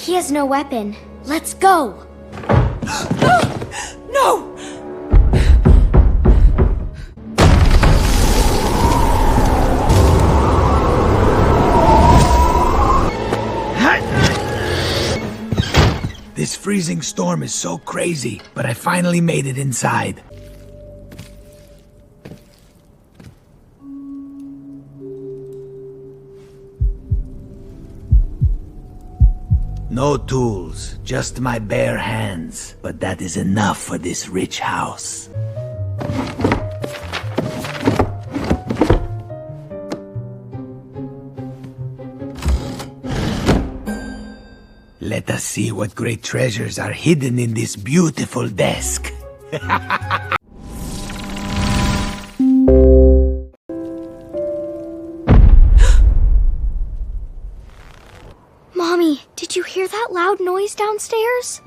He has no weapon. Let's go! No! This freezing storm is so crazy, but I finally made it inside. No tools, just my bare hands. But that is enough for this rich house. Let us see what great treasures are hidden in this beautiful desk. Mommy, did you hear that loud noise downstairs?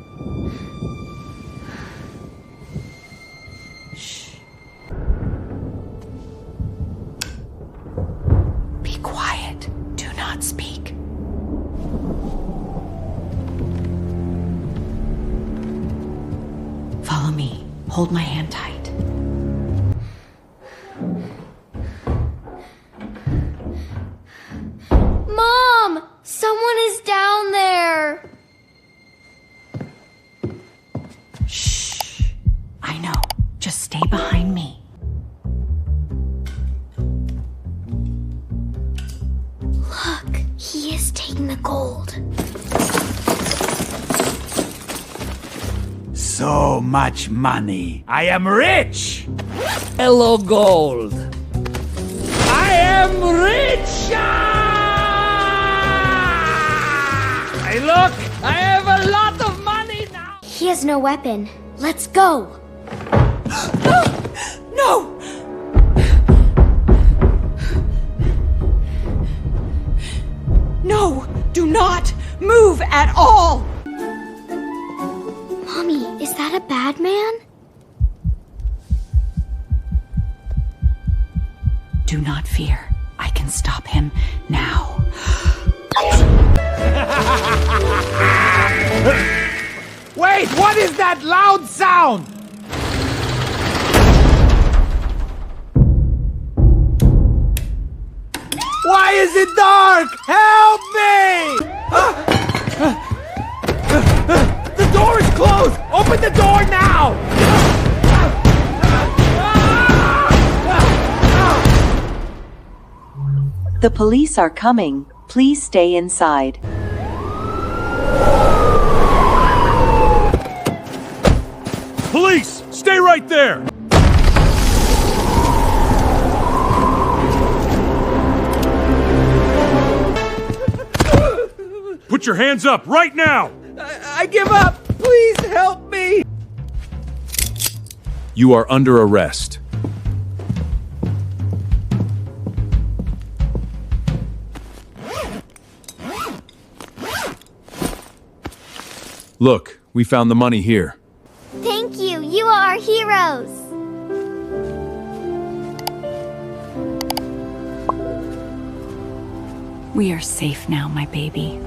Shh. Be quiet. Do not speak. Follow me. Hold my hand tight. Mom! Someone is down there! Shh. I know. Just stay behind me. Look, he is taking the gold. So much money. I am rich! Hello, gold. I am rich! Hey, look! I have a lot of money now! He has no weapon. Let's go! No! No! Do not move at all! Mommy, is that a bad man? Do not fear. I can stop him now. Wait, what is that loud sound? Why is it dark? Help me! The door is closed! Open the door now! The police are coming. Please stay inside. Police! Stay right there! Put your hands up right now! I give up! Please help me! You are under arrest. Look, we found the money here. Thank you. You are our heroes. We are safe now, my baby.